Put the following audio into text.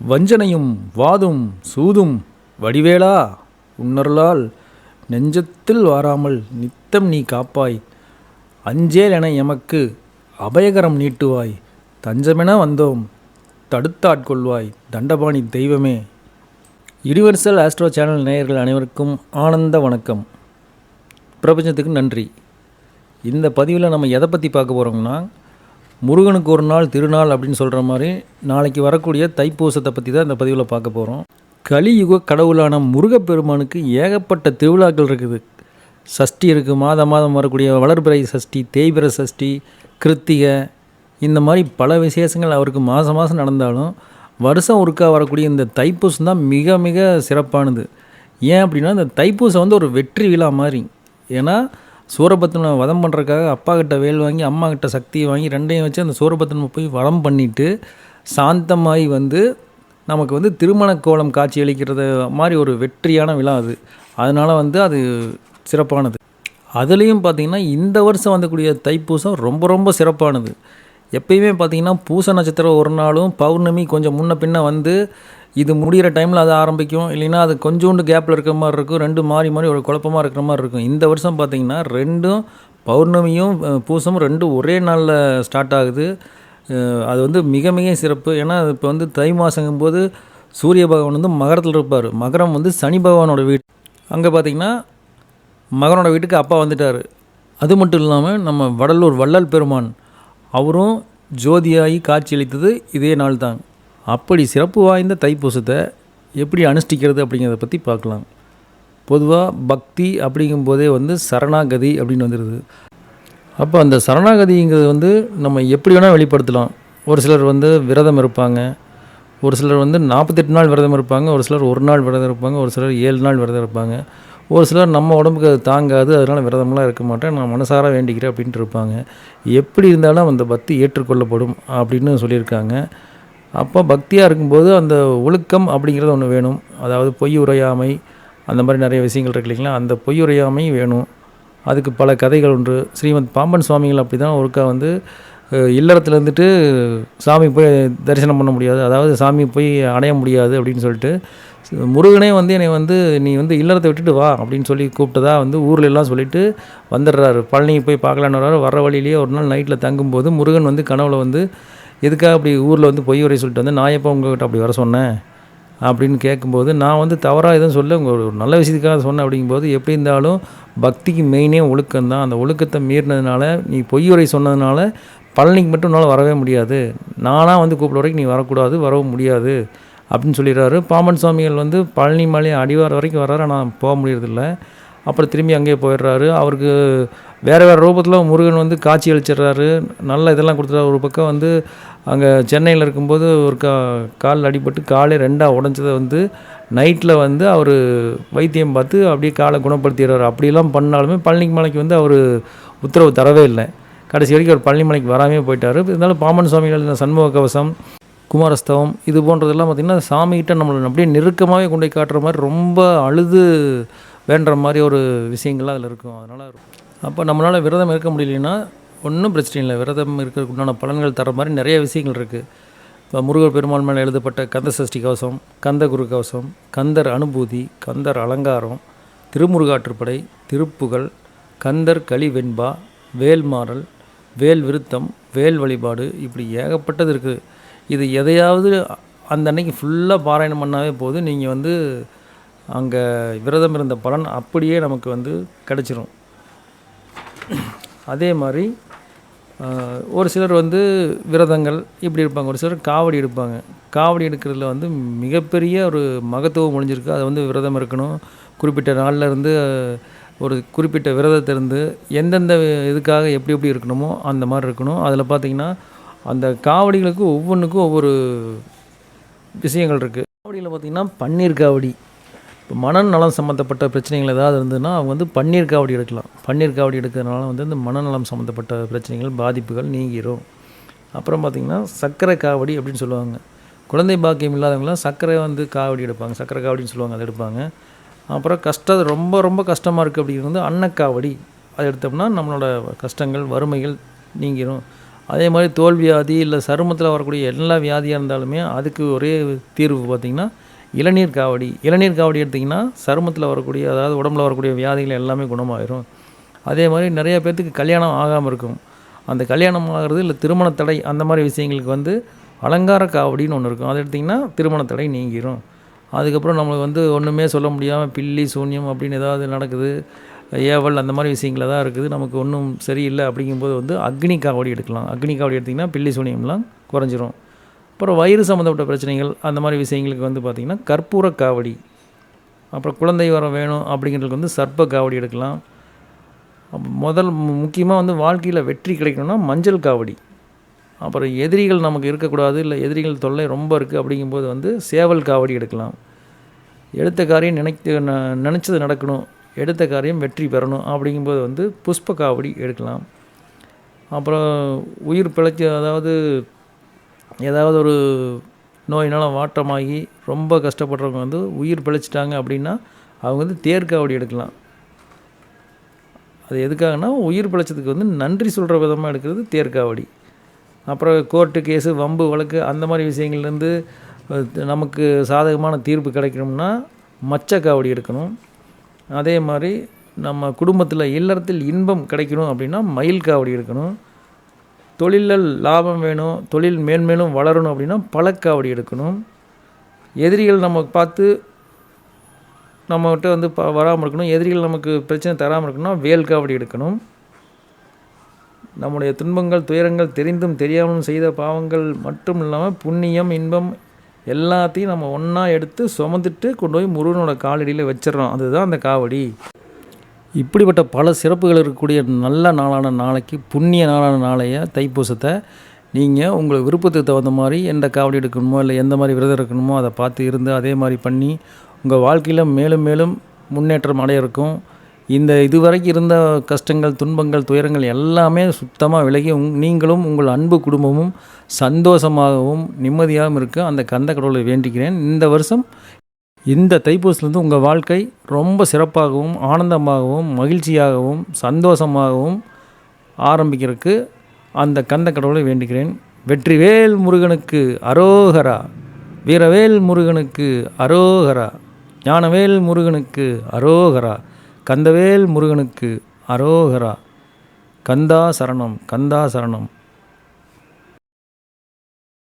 வஞ்சனையும் வாதும் சூதும் வடிவேலா உன்னருளால் நெஞ்சத்தில் வாராமல் நித்தம் நீ காப்பாய். அஞ்சேல் என எமக்கு அபயகரம் நீட்டுவாய். தஞ்சமென வந்தோம் தடுத்தாட்கொள்வாய் தண்டபாணி தெய்வமே. யுனிவர்சல் ஆஸ்ட்ரோ சேனல் நேயர்கள் அனைவருக்கும் ஆனந்த வணக்கம். பிரபஞ்சத்துக்கு நன்றி. இந்த பதிவில் நம்ம எதை பற்றி பார்க்க போகிறோம்னா, முருகனுக்கு ஒரு நாள் திருநாள் அப்படின்னு சொல்கிற மாதிரி நாளைக்கு வரக்கூடிய தைப்பூசத்தை பற்றி தான் இந்த பதிவில் பார்க்க போகிறோம். கலியுக கடவுளான முருகப்பெருமானுக்கு ஏகப்பட்ட திருவிழாக்கள் இருக்குது. சஷ்டி இருக்குது, மாதம் வரக்கூடிய வளர்பிறை சஷ்டி, தேய்பிறை சஷ்டி, கிருத்திகை, இந்த மாதிரி பல விசேஷங்கள் அவருக்கு மாதம் நடந்தாலும் வருஷம் ஒருக்கா வரக்கூடிய இந்த தைப்பூசம் தான் மிக மிக சிறப்பானது. ஏன் அப்படின்னா, இந்த தைப்பூசம் வந்து ஒரு வெற்றி விழா மாதிரி. ஏன்னா சூரபத்மனை வதம் பண்ணுறதுக்காக அப்பா கிட்ட வேல் வாங்கி அம்மா கிட்ட சக்தியை வாங்கி ரெண்டையும் வச்சு அந்த சூரபத்மனை போய் வதம் பண்ணிவிட்டு சாந்தமாகி வந்து நமக்கு வந்து திருமண கோலம் காட்சி அளிக்கிறது மாதிரி ஒரு வெற்றியான விழா அது. அதனால் வந்து அது சிறப்பானது. அதுலேயும் பார்த்திங்கன்னா இந்த வருஷம் வந்தக்கூடிய தைப்பூசம் ரொம்ப ரொம்ப சிறப்பானது. எப்பயுமே பார்த்திங்கன்னா பூச நட்சத்திரம் ஒரு நாளும் பௌர்ணமி கொஞ்சம் முன்ன பின்ன வந்து இது முடிகிற டைமில் அது ஆரம்பிக்கும். இல்லைன்னா அது கொஞ்சோண்டு கேப்பில் இருக்கிற மாதிரி இருக்கும். ரெண்டும் மாறி ஒரு குழப்பமாக இருக்கிற மாதிரி இருக்கும். இந்த வருஷம் பார்த்திங்கன்னா ரெண்டும் பௌர்ணமியும் பூசமும் ரெண்டும் ஒரே நாளில் ஸ்டார்ட் ஆகுது. அது வந்து மிக மிக சிறப்பு. ஏன்னா இப்போ வந்து தை மாதங்கும்போது சூரிய பகவான் வந்து மகரத்தில் இருப்பார். மகரம் வந்து சனி பகவானோட வீடு. அங்கே பார்த்திங்கன்னா மகனோட வீட்டுக்கு அப்பா வந்துட்டார். அது மட்டும் இல்லாமல் நம்ம வடலூர் வள்ளல் பெருமான் அவரும் ஜோதியாகி காட்சியளித்தது இதே நாள் தான். அப்படி சிறப்பு வாய்ந்த தைப்பூசத்தை எப்படி அனுஷ்டிக்கிறது அப்படிங்கிறத பற்றி பார்க்கலாம். பொதுவாக பக்தி அப்படிங்கும்போதே வந்து சரணாகதி அப்படின்னு வந்துடுது. அப்போ அந்த சரணாகதிங்கிறது வந்து நம்ம எப்படி வேணால் வெளிப்படுத்தலாம். ஒரு சிலர் வந்து விரதம் இருப்பாங்க, ஒரு சிலர் வந்து 48 நாள் விரதம் இருப்பாங்க, ஒரு சிலர் ஒரு நாள் விரதம் இருப்பாங்க, ஒரு சிலர் 7 நாள் விரதம் இருப்பாங்க, ஒரு சிலர் நம்ம உடம்புக்கு அது தாங்காது, அதனால் விரதம்லாம் இருக்க மாட்டேன், நான் மனசார வேண்டிக்கிறேன் அப்படின்ட்டு இருப்பாங்க. எப்படி இருந்தாலும் அந்த பக்தி ஏற்றுக்கொள்ளப்படும் அப்படின்னு சொல்லியிருக்காங்க. அப்போ பக்தியாக இருக்கும்போது அந்த ஒழுக்கம் அப்படிங்கிறது ஒன்று வேணும். அதாவது பொய் உரையாமை, அந்த மாதிரி நிறைய விஷயங்கள் இருக்கு இல்லைங்களா, அந்த பொய் உரையாமை வேணும். அதுக்கு பல கதைகள் உண்டு. ஸ்ரீமத் பாம்பன் சுவாமிகள் அப்படி தான் ஒருக்கா வந்து இல்லறத்தில் இருந்துட்டு சாமி போய் தரிசனம் பண்ண முடியாது, அதாவது சாமி போய் அடைய முடியாது அப்படின்னு சொல்லிட்டு முருகனே வந்து என்னை வந்து நீ வந்து இல்லறத்தை விட்டுட்டு வா அப்படின்னு சொல்லி கூப்பிட்டதா வந்து ஊரில் எல்லாம் சொல்லிவிட்டு வந்துடுறாரு. பழனி போய் பார்க்கலான்னு வர வழியிலேயே ஒரு நாள் நைட்டில் தங்கும்போது முருகன் வந்து கனவுல வந்து எதுக்காக அப்படி ஊரில் வந்து பொய் உரை சொல்லிட்டு வந்து நான் எப்போ உங்கள்கிட்ட அப்படி வர சொன்னேன் அப்படின்னு கேட்கும்போது, நான் வந்து தவறாக எதுவும் சொல்ல உங்கள் ஒரு நல்ல விஷயத்துக்காக சொன்னேன் அப்படிங்கும்போது, எப்படி இருந்தாலும் பக்திக்கு மெயினே ஒழுக்கம்தான். அந்த ஒழுக்கத்தை மீறினதுனால நீ பொய் உரை சொன்னதுனால பழனிக்கு மட்டும் என்னால் வரவே முடியாது, நானாக வந்து கூப்பிட வரைக்கும் நீ வரக்கூடாது, வரவும் முடியாது அப்படின்னு சொல்லிடுறாரு. பாம்பன் சுவாமிகள் வந்து பழனி மலை அடிவார வரைக்கும் வர்றாரு, ஆனால் போக முடியறதில்ல. அப்புறம் திரும்பி அங்கேயே போயிடுறாரு. அவருக்கு வேறு ரூபத்தில் முருகன் வந்து காட்சி அளிச்சிடுறாரு. நல்ல இதெல்லாம் கொடுத்துட்டாரு. ஒரு பக்கம் வந்து அங்கே சென்னையில் இருக்கும்போது ஒரு காலில் அடிபட்டு காலே 2ஆக உடஞ்சதை வந்து நைட்டில் வந்து அவர் வைத்தியம் பார்த்து அப்படியே காலை குணப்படுத்திடுறாரு. அப்படிலாம் பண்ணாலுமே பழனி மலைக்கு வந்து அவர் உத்தரவு தரவே இல்லை. கடைசி வரைக்கும் அவர் பழனி மலைக்கு வராமே போயிட்டார். இருந்தாலும் பாம்பன் சுவாமிகள் இந்த சண்முக கவசம், குமாரஸ்தவம் இது போன்றதெல்லாம் பார்த்திங்கன்னா சாமிகிட்ட நம்மளை அப்படியே நெருக்கமாகவே கொண்டு போய் காட்டுற மாதிரி ரொம்ப அழுது வேண்டுற மாதிரி ஒரு விஷயங்கள்லாம் அதில் இருக்கும். அதனால் அப்போ நம்மளால் விரதம் இருக்க முடியலன்னா ஒன்றும் பிரச்சனை இல்லை. விரதம் இருக்கிறதுக்கு உண்டான பலன்கள் தர மாதிரி நிறைய விஷயங்கள் இருக்குது. இப்போ முருகர் பெருமாள் மேலே எழுதப்பட்ட கந்த சஷ்டி கவசம், கந்த குரு கவசம், கந்தர் அனுபூதி, கந்தர் அலங்காரம், திருமுருகாற்றுப்படை, திருப்புகழ், கந்தர் களி வெண்பா, வேல்மாறல், வேல் விருத்தம், வேல் வழிபாடு, இப்படி ஏகப்பட்டது இருக்குது. இது எதையாவது அந்த அன்னைக்கு ஃபுல்லாக பாராயணம் பண்ணாவே போதும், நீங்கள் வந்து அங்கே விரதம் இருந்த பலன் அப்படியே நமக்கு வந்து கிடச்சிரும். அதே மாதிரி ஒரு சிலர் வந்து விரதங்கள் இப்படி இருப்பாங்க, ஒரு சிலர் காவடி எடுப்பாங்க. காவடி எடுக்கிறதுல வந்து மிகப்பெரிய ஒரு மகத்துவம் ஒழிஞ்சிருக்கு. அதை வந்து விரதம் இருக்கணும், குறிப்பிட்ட நாளில் இருந்து ஒரு குறிப்பிட்ட விரதத்திலிருந்து எந்தெந்த இதுக்காக எப்படி இருக்கணுமோ அந்த மாதிரி இருக்கணும். அதில் பார்த்திங்கன்னா அந்த காவடிகளுக்கு ஒவ்வொன்றுக்கும் ஒவ்வொரு விஷயங்கள் இருக்குது. காவடியில் பார்த்திங்கன்னா பன்னீர் காவடி. இப்போ மனநலம் சம்மந்தப்பட்ட பிரச்சனைகள் ஏதாவது இருந்ததுன்னா அவங்க வந்து பன்னீர் காவடி எடுக்கலாம். பன்னீர் காவடி எடுக்கிறதுனால வந்து இந்த மனநலம் சம்மந்தப்பட்ட பிரச்சனைகள் பாதிப்புகள் நீங்கிடும். அப்புறம் பார்த்திங்கன்னா சர்க்கரை காவடி அப்படின்னு சொல்லுவாங்க. குழந்தை பாக்கியம் இல்லாதவங்களாம் சர்க்கரை வந்து காவடி எடுப்பாங்க, சர்க்கரை காவடின்னு சொல்லுவாங்க, அதை எடுப்பாங்க. அப்புறம் ரொம்ப ரொம்ப கஷ்டமாக இருக்குது அப்படிங்கிறது வந்து அன்னக்காவடி. அதை எடுத்தோம்னா நம்மளோட கஷ்டங்கள் வறுமைகள் நீங்கிடும். அதே மாதிரி தோல் வியாதி இல்லை சருமத்தில் வரக்கூடிய எல்லா வியாதியாக இருந்தாலுமே அதுக்கு ஒரே தீர்வு பார்த்திங்கன்னா இளநீர் காவடி. இளநீர் காவடி எடுத்திங்கன்னா சருமத்தில் வரக்கூடிய அதாவது உடம்புல வரக்கூடிய வியாதிகள் எல்லாமே குணமாயிரும். அதே மாதிரி நிறைய பேர்த்துக்கு கல்யாணம் ஆகாமல் இருக்கும். அந்த கல்யாணம் ஆகிறது இல்லை திருமண தடை அந்த மாதிரி விஷயங்களுக்கு வந்து அலங்கார காவடின்னு ஒன்று இருக்கும். அதை எடுத்திங்கன்னா திருமண தடை நீங்கிரும். அதுக்கப்புறம் நம்மளுக்கு வந்து ஒன்றுமே சொல்ல முடியாமல் பில்லி சூன்யம் அப்படின்னு ஏதாவது நடக்குது, ஏவல் அந்த மாதிரி விஷயங்கள தான் இருக்குது, நமக்கு ஒன்றும் சரியில்லை அப்படிங்கும்போது வந்து அக்னி காவடி எடுக்கலாம். அக்னி காவடி எடுத்திங்கன்னா பில்லி சூன்யம்லாம் குறைஞ்சிரும். அப்புறம் வயிறு சம்மந்தப்பட்ட பிரச்சனைகள் அந்த மாதிரி விஷயங்களுக்கு வந்து பார்த்திங்கன்னா கற்பூர காவடி. அப்புறம் குழந்தை வரம் வேணும் அப்படிங்கிறதுக்கு வந்து சர்ப்ப காவடி எடுக்கலாம். முக்கியமாக வந்து வாழ்க்கையில் வெற்றி கிடைக்கணும்னா மஞ்சள் காவடி. அப்புறம் எதிரிகள் நமக்கு இருக்கக்கூடாது, இல்லை எதிரிகள் தொல்லை ரொம்ப இருக்குது அப்படிங்கும்போது வந்து சேவல் காவடி எடுக்கலாம். எடுத்த காரியம் நினச்சது நடக்கணும், எடுத்த காரியம் வெற்றி பெறணும் அப்படிங்கும்போது வந்து புஷ்ப காவடி எடுக்கலாம். அப்புறம் உயிர் பிழைச்சி அதாவது ஏதாவது ஒரு நோயினால் வாட்டமாகி ரொம்ப கஷ்டப்படுறவங்க வந்து உயிர் பிழைச்சிட்டாங்க அப்படின்னா அவங்க வந்து தேர்காவடி எடுக்கலாம். அது எதுக்காகனா உயிர் பிழைச்சதுக்கு வந்து நன்றி சொல்கிற விதமாக எடுக்கிறது தேர்காவடி. அப்புறம் கோர்ட்டு கேஸு வம்பு வழக்கு அந்த மாதிரி விஷயங்கள்லேருந்து நமக்கு சாதகமான தீர்ப்பு கிடைக்கணும்னா மச்ச காவடி எடுக்கணும். அதே மாதிரி நம்ம குடும்பத்தில் இல்லறத்தில் இன்பம் கிடைக்கணும் அப்படின்னா மயில் காவடி எடுக்கணும். தொழிலில் லாபம் வேணும், தொழில் மேன்மேலும் வளரணும் அப்படின்னா பழக்காவடி எடுக்கணும். எதிரிகள் நம்ம பார்த்து நம்மகிட்ட வந்து வராமல் இருக்கணும், எதிரிகள் நமக்கு பிரச்சனை தராமல் இருக்கணும்னா வேல் காவடி எடுக்கணும். நம்முடைய துன்பங்கள் துயரங்கள் தெரிந்தும் தெரியாமலும் செய்த பாவங்கள் மட்டும் இல்லாமல் புண்ணியம் இன்பம் எல்லாத்தையும் நம்ம ஒன்றா எடுத்து சுமந்துட்டு கொண்டு போய் முருகனோட காலடியில் வச்சிடறோம். அதுதான் அந்த காவடி. இப்படிப்பட்ட பல சிறப்புகள் இருக்கக்கூடிய நல்ல நாளான நாளைக்கு புண்ணிய நாளான நாளைய தைப்பூசத்தை நீங்கள் உங்களுக்கு விருப்பத்துக்கு தகுந்த மாதிரி எந்த காவடி எடுக்கணுமோ இல்லை எந்த மாதிரி விரதம் இருக்கணுமோ அதை பார்த்து இருந்து அதே மாதிரி பண்ணி உங்கள் வாழ்க்கையில் மேலும் மேலும் முன்னேற்றம் அடைய இருக்கும். இந்த இதுவரைக்கும் இருந்த கஷ்டங்கள் துன்பங்கள் துயரங்கள் எல்லாமே சுத்தமாக விலகி நீங்களும் உங்கள் அன்பு குடும்பமும் சந்தோஷமாகவும் நிம்மதியாகவும் இருக்க அந்த கந்த கடவுளை வேண்டிக்கிறேன். இந்த வருஷம் இந்த தைப்பூசத்துலேருந்து உங்கள் வாழ்க்கை ரொம்ப சிறப்பாகவும் ஆனந்தமாகவும் மகிழ்ச்சியாகவும் சந்தோஷமாகவும் ஆரம்பிக்கிறதுக்கு அந்த கந்த கடவுளை வேண்டிக்கிறேன். வெற்றிவேல் முருகனுக்கு அரோகரா, வீரவேல் முருகனுக்கு அரோகரா, ஞானவேல் முருகனுக்கு அரோகரா, கந்தவேல் முருகனுக்கு அரோகரா. கந்தா சரணம், கந்தா சரணம்.